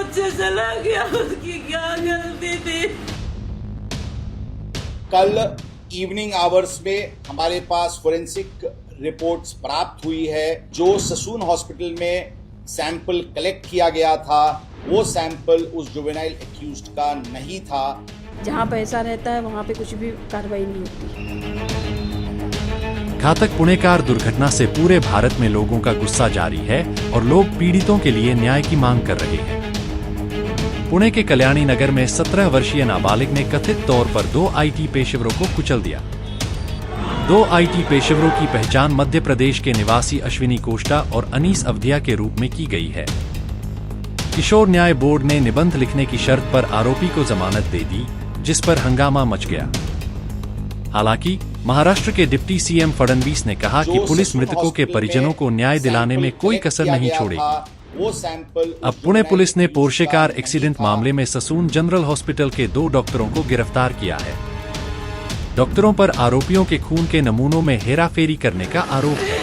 मुझसे चला गया, उसकी क्या गलती थी। कल इवनिंग आवर्स में हमारे पास फोरेंसिक रिपोर्ट्स प्राप्त हुई है। जो ससून हॉस्पिटल में सैंपल कलेक्ट किया गया था वो सैंपल उस जुवेनाइल एक्यूज्ड का नहीं था। जहाँ पैसा रहता है वहाँ पे कुछ भी कार्रवाई नहीं होती। घातक पुणेकार दुर्घटना से पूरे भारत में लोगों का गुस्सा जारी है और लोग पीड़ितों के लिए न्याय की मांग कर रहे हैं। पुणे के कल्याणी नगर में 17 वर्षीय नाबालिग ने कथित तौर पर 2 आईटी पेशेवरों को कुचल दिया। 2 आईटी पेशेवरों की पहचान मध्य प्रदेश के निवासी अश्विनी कोष्टा और अनीस अवधिया के रूप में की गई है। किशोर न्याय बोर्ड ने निबंध लिखने की शर्त पर आरोपी को जमानत दे दी, जिस पर हंगामा मच गया। हालांकि महाराष्ट्र के डिप्टी सीएम फडणवीस ने कहा कि पुलिस मृतकों के परिजनों को न्याय दिलाने में कोई कसर नहीं छोड़ेगी। वो सैंपल अब पुणे पुलिस ने पोर्शे कार एक्सीडेंट मामले में ससून जनरल हॉस्पिटल के 2 डॉक्टरों को गिरफ्तार किया है। डॉक्टरों पर आरोपियों के खून के नमूनों में हेराफेरी करने का आरोप है।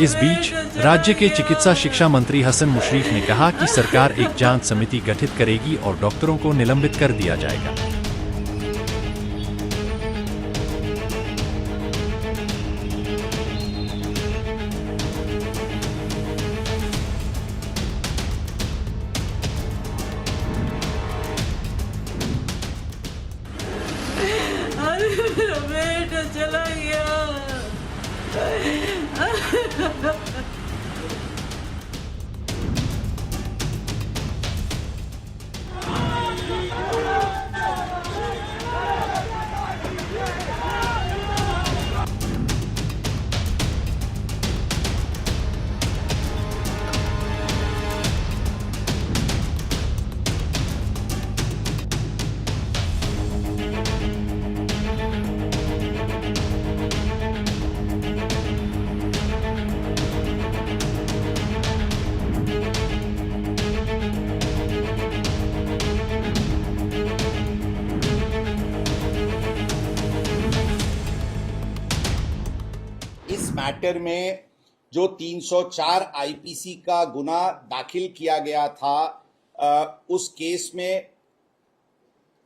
इस बीच राज्य के चिकित्सा शिक्षा मंत्री हसन मुशर्रफ ने कहा कि सरकार एक जांच समिति गठित करेगी और डॉक्टरों को निलंबित कर दिया जाएगा। अरे मेरा बेटा चला गया। इस मैटर में जो 304 आईपीसी का गुना दाखिल किया गया था, उस केस में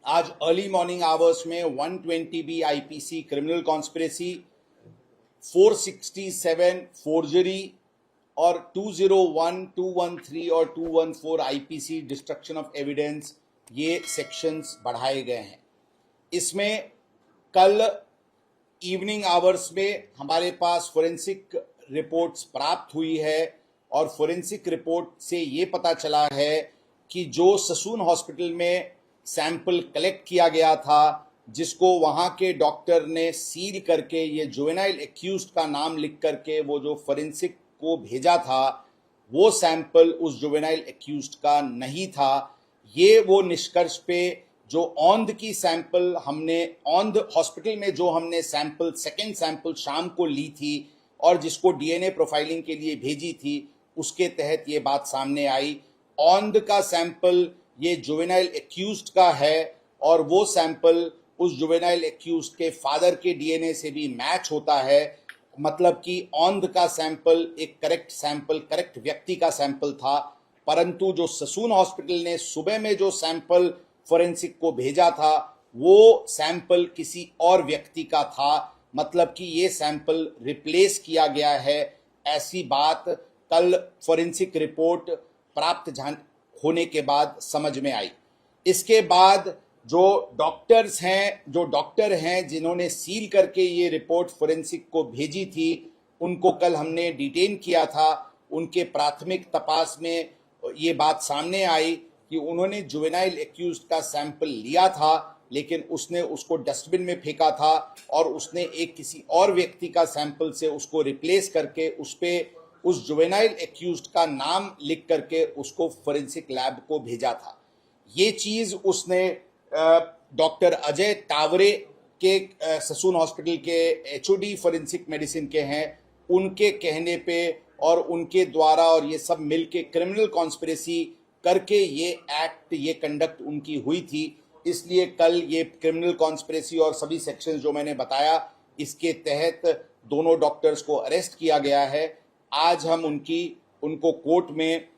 आज अर्ली मॉर्निंग आवर्स में 120 B IPC criminal conspiracy, 467 forgery और 201, 213 और 214 आईपीसी डिस्ट्रक्शन ऑफ एविडेंस, ये सेक्शंस बढ़ाए गए हैं। इसमें कल इवनिंग आवर्स में हमारे पास फोरेंसिक रिपोर्ट्स प्राप्त हुई है और फोरेंसिक रिपोर्ट से ये पता चला है कि जो ससून हॉस्पिटल में सैंपल कलेक्ट किया गया था, जिसको वहाँ के डॉक्टर ने सील करके ये जुवेनाइल एक्यूज्ड का नाम लिख करके वो जो फोरेंसिक को भेजा था, वो सैंपल उस जुवेनाइल एक्यूज्ड का नहीं था। ये वो निष्कर्ष पे जो औंध की सैंपल हमने औंध हॉस्पिटल में जो हमने सैंपल सेकेंड सैंपल शाम को ली थी और जिसको डीएनए प्रोफाइलिंग के लिए भेजी थी, उसके तहत ये बात सामने आई। औंध का सैंपल ये जुवेनाइल एक्यूज्ड का है और वो सैंपल उस जुवेनाइल एक्यूज्ड के फादर के डीएनए से भी मैच होता है। मतलब कि औंध का सैंपल एक करेक्ट सैंपल, करेक्ट व्यक्ति का सैंपल था। परंतु जो ससून हॉस्पिटल ने सुबह में जो सैंपल फोरेंसिक को भेजा था, वो सैंपल किसी और व्यक्ति का था। मतलब कि ये सैंपल रिप्लेस किया गया है, ऐसी बात कल फोरेंसिक रिपोर्ट प्राप्त होने के बाद समझ में आई। इसके बाद जो डॉक्टर हैं जिन्होंने सील करके ये रिपोर्ट फोरेंसिक को भेजी थी, उनको कल हमने डिटेन किया था। उनके प्राथमिक तपास में ये बात सामने आई कि उन्होंने जुवेनाइल एक्यूज्ड का सैंपल लिया था, लेकिन उसने उसको डस्टबिन में फेंका था और उसने एक किसी और व्यक्ति का सैंपल से उसको रिप्लेस करके उस जुवेनाइल एक्यूज्ड का नाम लिख करके उसको फोरेंसिक लैब को भेजा था। ये चीज उसने डॉक्टर अजय टावरे के ससून हॉस्पिटल के एचओडी फोरेंसिक मेडिसिन के हैं, उनके कहने पे और उनके द्वारा और ये सब मिलके क्रिमिनल कॉन्स्पिरेसी करके ये एक्ट, ये कंडक्ट उनकी हुई थी। इसलिए कल ये क्रिमिनल कॉन्स्पिरेसी और सभी सेक्शंस जो मैंने बताया, इसके तहत दोनों डॉक्टर्स को अरेस्ट किया गया है। आज हम उनको कोर्ट में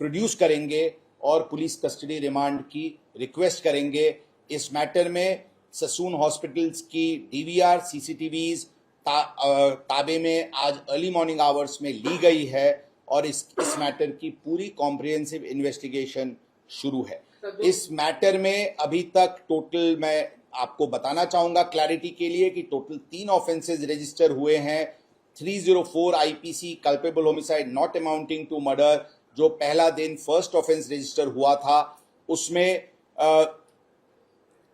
प्रोड्यूस करेंगे और पुलिस कस्टडी रिमांड की रिक्वेस्ट करेंगे। इस मैटर में ससून हॉस्पिटल्स की डीवीआर सीसीटीवीज ताबे में आज अर्ली मॉर्निंग आवर्स में ली गई है और इस मैटर की पूरी कॉम्प्रिहेंसिव इन्वेस्टिगेशन शुरू है। इस मैटर में अभी तक टोटल, मैं आपको बताना चाहूंगा क्लैरिटी के लिए, कि टोटल 3 ऑफेंसेस रजिस्टर हुए हैं। 304 IPC culpable homicide not amounting to murder, जो पहला दिन फर्स्ट ऑफेंस रजिस्टर हुआ था, उसमें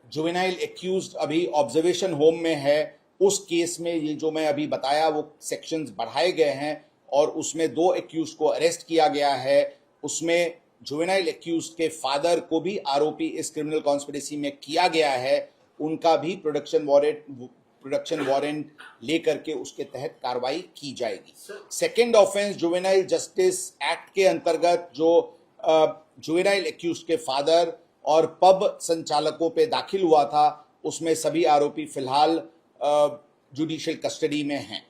जुवेनाइल एक्यूज्ड अभी ऑब्जर्वेशन होम में है। उस केस में ये जो मैं अभी बताया वो सेक्शंस बढ़ाए गए हैं और उसमें 2 एक्यूज्ड को अरेस्ट किया गया है। उसमें जुवेनाइल एक्यूज्ड के फादर को भी आरोपी इस क्रिमिनल कॉन्स्पिरेसी में किया गया है। उनका भी प्रोडक्शन वारंट लेकर के उसके तहत कार्रवाई की जाएगी। Second offence juvenile justice act के अंतर्गत जो जुवेनाइल एक्यूज्ड के फादर और पब संचालकों पे दाखिल हुआ था, उसमें सभी आरोपी फिलहाल जुडिशियल कस्टडी में हैं।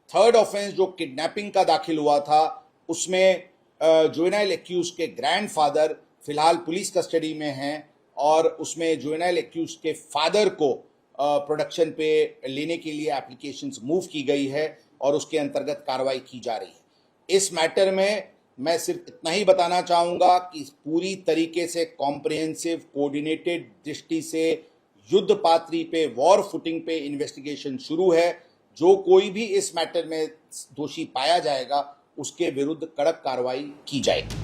थर्ड ऑफेंस जो किडनैपिंग का दाखिल हुआ था, उसमें जुवेनाइल एक्यूज्ड के ग्रैंडफादर फिलहाल पुलिस कस्टडी में हैं और उसमें जुवेनाइल एक्यूज्ड के फादर को प्रोडक्शन पे लेने के लिए एप्लीकेशंस मूव की गई है और उसके अंतर्गत कार्रवाई की जा रही है। इस मैटर में मैं सिर्फ इतना ही बताना चाहूंगा कि पूरी तरीके से कॉम्प्रिहेंसिव कोऑर्डिनेटेड दृष्टि से युद्ध पात्री पे, वॉर फुटिंग पे इन्वेस्टिगेशन शुरू है। जो कोई भी इस मैटर में दोषी पाया जाएगा उसके विरुद्ध कड़क कार्रवाई की जाएगी।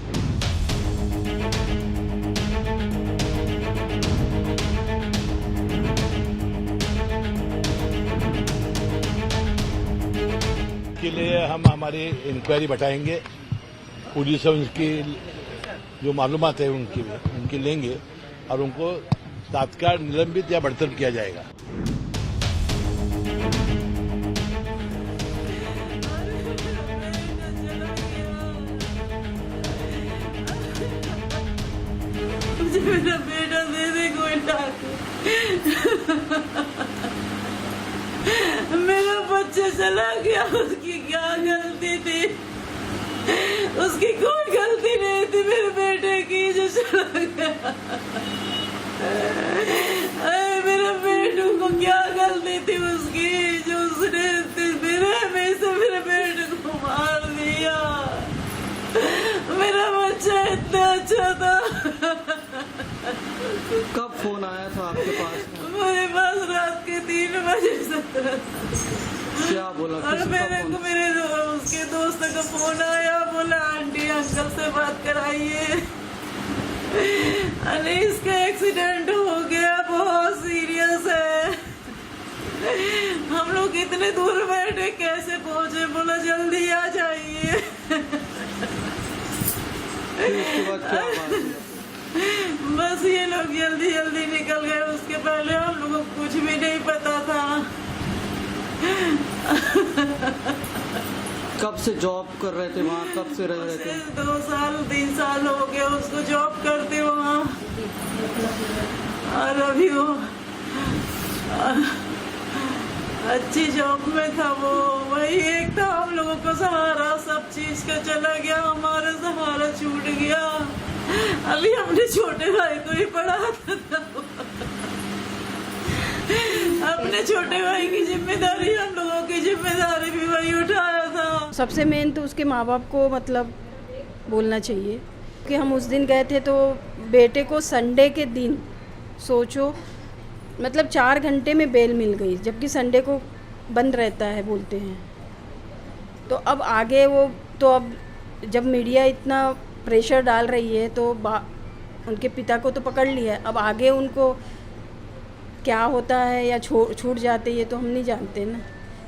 के लिए हम हमारी इंक्वायरी बढ़ाएंगे, पुलिस से उनकी जो मालूमात है उनकी लेंगे और उनको तत्काल निलंबित या बरतरफ किया जाएगा। मुझे मेरा बेटा दे दे कोई डॉक्टर। मेरा बच्चा चला गया, उसकी क्या गलती थी? उसकी कोई गलती नहीं थी मेरे बेटे की जो चला गया। मेरे बेटू को क्या गलती थी उसकी जो उसने मेरे में से मेरे बेटे को मार दिया? मेरा बच्चा इतना अच्छा था। कब फोन आया था आपके पास? मेरे पास रात के 3 बजे 17। क्या बोला? और मेरे को उसके दोस्त का फोन आया, बोला आंटी अंकल से बात कराइए, अरे इसका एक्सीडेंट हो गया, बहुत सीरियस है। हम लोग इतने दूर बैठे कैसे पहुंचे? बोला जल्दी आ जाइए। उसके बाद क्या बात हुई? बस ये लोग जल्दी जल्दी निकल गए। उसके पहले हम लोगों को कुछ भी नहीं पता था। कब से जॉब कर रहे थे वहाँ? कब से रह रहे थे? 2 साल 3 साल हो गए उसको जॉब करते वहाँ, और अभी वो अच्छी जॉब में था। वो वही एक था हम लोगों को सहारा, सब चीज का चला गया, हमारा सहारा छूट गया। अभी हमने छोटे भाई को ही पढ़ाता था। अपने छोटे भाई की जिम्मेदारी, हम लोगों की जिम्मेदारी भी वही उठाया था। सबसे मेन तो उसके माँ बाप को मतलब बोलना चाहिए कि हम उस दिन गए थे तो बेटे को संडे के दिन सोचो मतलब 4 घंटे में बेल मिल गई, जबकि संडे को बंद रहता है बोलते हैं। तो अब आगे वो तो अब जब मीडिया इतना प्रेशर डाल रही है तो उनके पिता को तो पकड़ लिया है, अब आगे उनको क्या होता है या छूट जाते ये तो हम नहीं जानते ना,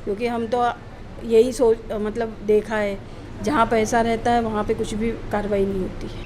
क्योंकि हम तो यही मतलब देखा है जहाँ पैसा रहता है वहाँ पे कुछ भी कार्रवाई नहीं होती है।